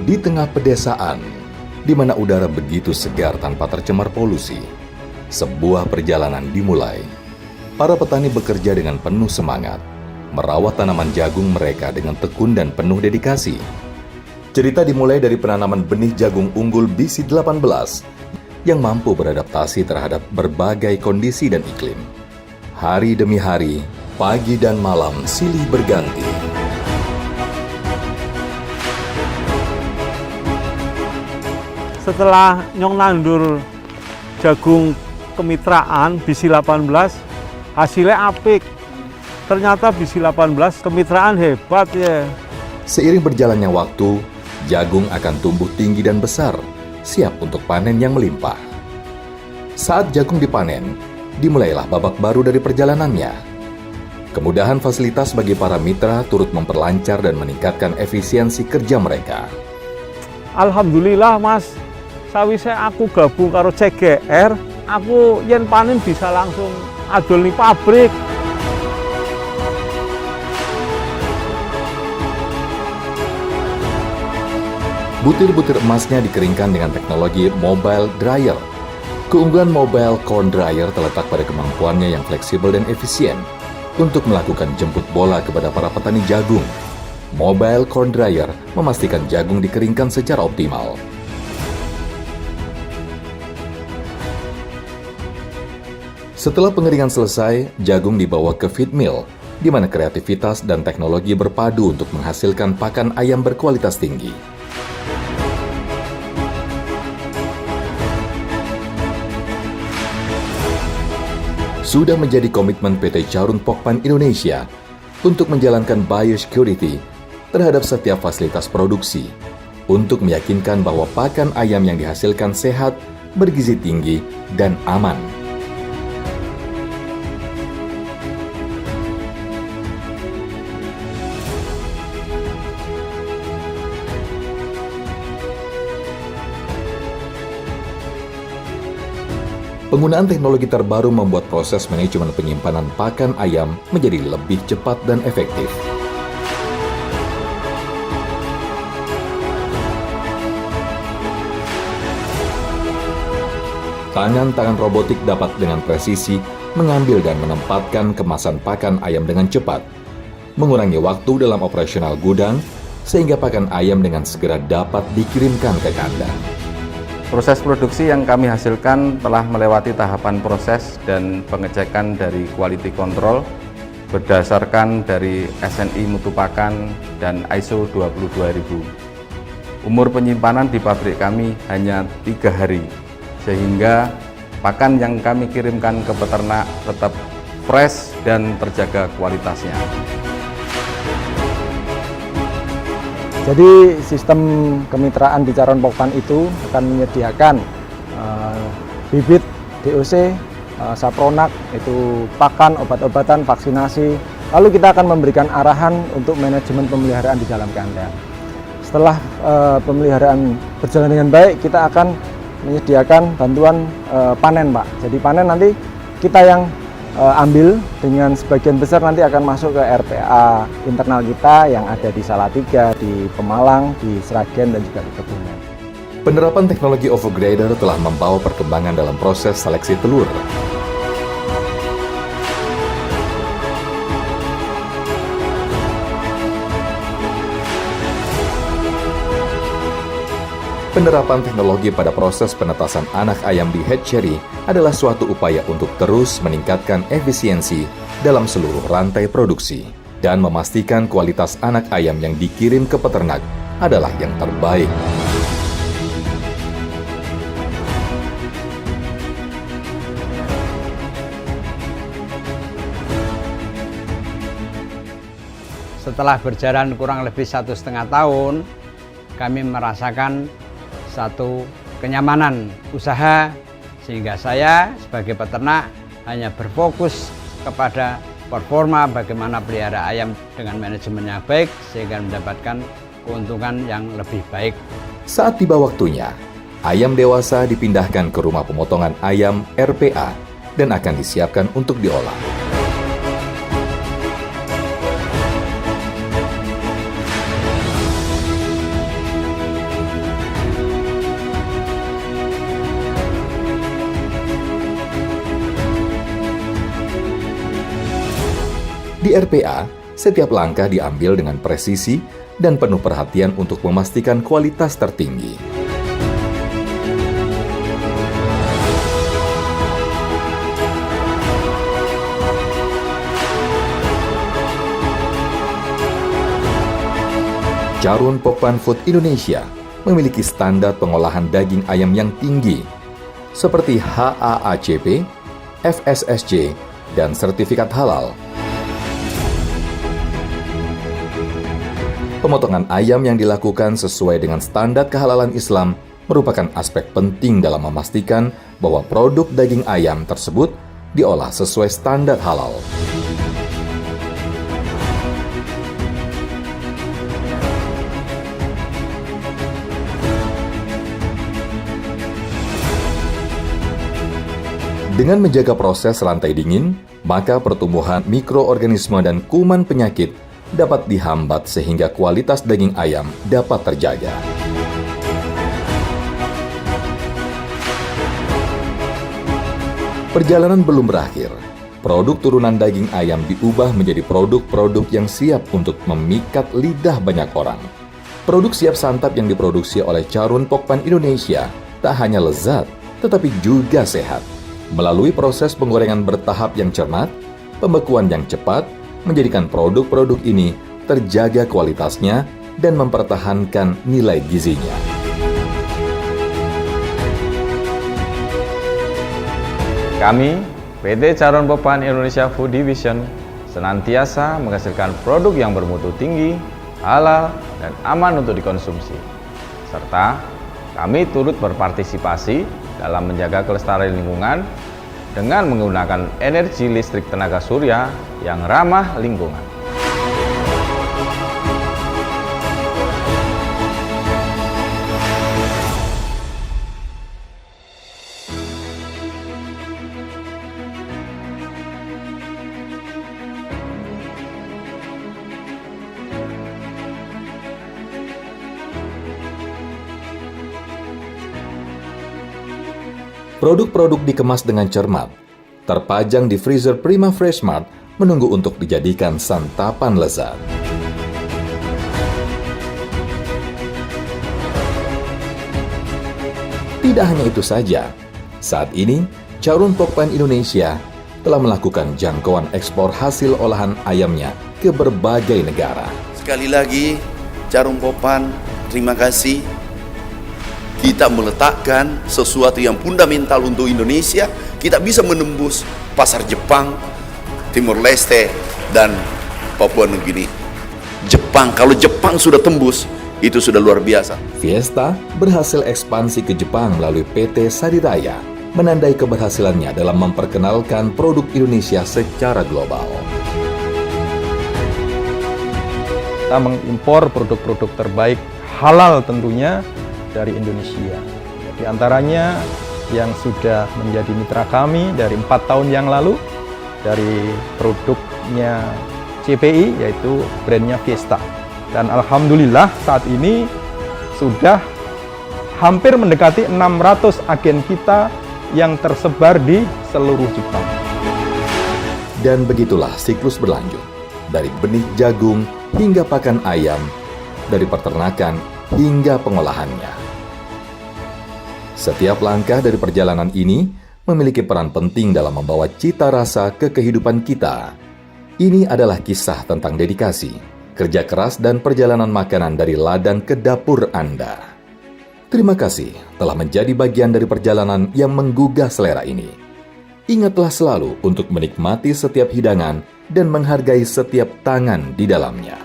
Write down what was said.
Di tengah pedesaan, di mana udara begitu segar tanpa tercemar polusi, sebuah perjalanan dimulai. Para petani bekerja dengan penuh semangat, merawat tanaman jagung mereka dengan tekun dan penuh dedikasi. Cerita dimulai dari penanaman benih jagung unggul BC18 yang mampu beradaptasi terhadap berbagai kondisi dan iklim. Hari demi hari, pagi dan malam silih berganti. Setelah nyong nandur jagung kemitraan BC18, hasilnya apik. Ternyata BC18 kemitraan hebat ya. Seiring berjalannya waktu, jagung akan tumbuh tinggi dan besar, siap untuk panen yang melimpah. Saat jagung dipanen, dimulailah babak baru dari perjalanannya. Kemudahan fasilitas bagi para mitra turut memperlancar dan meningkatkan efisiensi kerja mereka. Alhamdulillah Mas, sawise aku gabung karo CGR, aku yen panen bisa langsung adol ning pabrik. Butir-butir emasnya dikeringkan dengan teknologi mobile dryer. Keunggulan mobile corn dryer terletak pada kemampuannya yang fleksibel dan efisien untuk melakukan jemput bola kepada para petani jagung. Mobile corn dryer memastikan jagung dikeringkan secara optimal. Setelah pengeringan selesai, jagung dibawa ke feed mill, di mana kreativitas dan teknologi berpadu untuk menghasilkan pakan ayam berkualitas tinggi. Sudah menjadi komitmen PT Charoen Pokpan Indonesia untuk menjalankan biosecurity terhadap setiap fasilitas produksi, untuk meyakinkan bahwa pakan ayam yang dihasilkan sehat, bergizi tinggi, dan aman. Penggunaan teknologi terbaru membuat proses manajemen penyimpanan pakan ayam menjadi lebih cepat dan efektif. Tangan-tangan robotik dapat dengan presisi mengambil dan menempatkan kemasan pakan ayam dengan cepat, mengurangi waktu dalam operasional gudang, sehingga pakan ayam dengan segera dapat dikirimkan ke kandang. Proses produksi yang kami hasilkan telah melewati tahapan proses dan pengecekan dari quality control berdasarkan dari SNI Mutu Pakan dan ISO 22000. Umur penyimpanan di pabrik kami hanya 3 hari, sehingga pakan yang kami kirimkan ke peternak tetap fresh dan terjaga kualitasnya. Jadi sistem kemitraan di Charoen Pokpan itu akan menyediakan bibit DOC, sapronak, itu pakan, obat-obatan, vaksinasi. Lalu kita akan memberikan arahan untuk manajemen pemeliharaan di dalam kandang. Setelah pemeliharaan berjalan dengan baik, kita akan menyediakan bantuan panen, Pak. Jadi panen nanti kita yang ambil dengan sebagian besar nanti akan masuk ke RPA internal kita yang ada di Salatiga, di Pemalang, di Sragen, dan juga di Kebumen. Penerapan teknologi overgrader telah membawa perkembangan dalam proses seleksi telur. Penerapan teknologi pada proses penetasan anak ayam di hatchery adalah suatu upaya untuk terus meningkatkan efisiensi dalam seluruh rantai produksi dan memastikan kualitas anak ayam yang dikirim ke peternak adalah yang terbaik. Setelah berjalan kurang lebih 1,5 tahun, kami merasakan satu kenyamanan usaha, sehingga saya sebagai peternak hanya berfokus kepada performa bagaimana pelihara ayam dengan manajemen yang baik sehingga mendapatkan keuntungan yang lebih baik. Saat tiba waktunya, ayam dewasa dipindahkan ke rumah pemotongan ayam RPA dan akan disiapkan untuk diolah. Di RPA, setiap langkah diambil dengan presisi dan penuh perhatian untuk memastikan kualitas tertinggi. Carun Pokpan Food Indonesia memiliki standar pengolahan daging ayam yang tinggi, seperti HAACP, FSSC, dan sertifikat halal. Pemotongan ayam yang dilakukan sesuai dengan standar kehalalan Islam merupakan aspek penting dalam memastikan bahwa produk daging ayam tersebut diolah sesuai standar halal. Dengan menjaga proses rantai dingin, maka pertumbuhan mikroorganisme dan kuman penyakit dapat dihambat sehingga kualitas daging ayam dapat terjaga. Perjalanan belum berakhir. Produk turunan daging ayam diubah menjadi produk-produk yang siap untuk memikat lidah banyak orang. Produk siap santap yang diproduksi oleh Carun Pokpan Indonesia tak hanya lezat, tetapi juga sehat. Melalui proses penggorengan bertahap yang cermat, pembekuan yang cepat, menjadikan produk-produk ini terjaga kualitasnya dan mempertahankan nilai gizinya. Kami, PT Carun Pokpan Indonesia Food Division, senantiasa menghasilkan produk yang bermutu tinggi, halal, dan aman untuk dikonsumsi. Serta kami turut berpartisipasi dalam menjaga kelestarian lingkungan dengan menggunakan energi listrik tenaga surya yang ramah lingkungan. Produk-produk dikemas dengan cermat, terpajang di freezer Prima Fresh Mart menunggu untuk dijadikan santapan lezat. Tidak hanya itu saja, saat ini Carun Pokpan Indonesia telah melakukan jangkauan ekspor hasil olahan ayamnya ke berbagai negara. Sekali lagi, Carun Pokpan, terima kasih. Kita meletakkan sesuatu yang fundamental untuk Indonesia. Kita bisa menembus pasar Jepang, Timur Leste, dan Papua Nugini. Jepang, kalau Jepang sudah tembus, itu sudah luar biasa. Fiesta berhasil ekspansi ke Jepang melalui PT Sariraya, menandai keberhasilannya dalam memperkenalkan produk Indonesia secara global. Kita mengimpor produk-produk terbaik halal tentunya dari Indonesia. Di antaranya yang sudah menjadi mitra kami dari 4 tahun yang lalu, dari produknya CPI, yaitu brandnya Fiesta. Dan alhamdulillah saat ini sudah hampir mendekati 600 agen kita yang tersebar di seluruh Jepang. Dan begitulah siklus berlanjut, dari benih jagung hingga pakan ayam, dari peternakan hingga pengolahannya. Setiap langkah dari perjalanan ini memiliki peran penting dalam membawa cita rasa ke kehidupan kita. Ini adalah kisah tentang dedikasi, kerja keras, dan perjalanan makanan dari ladang ke dapur Anda. Terima kasih telah menjadi bagian dari perjalanan yang menggugah selera ini. Ingatlah selalu untuk menikmati setiap hidangan dan menghargai setiap tangan di dalamnya.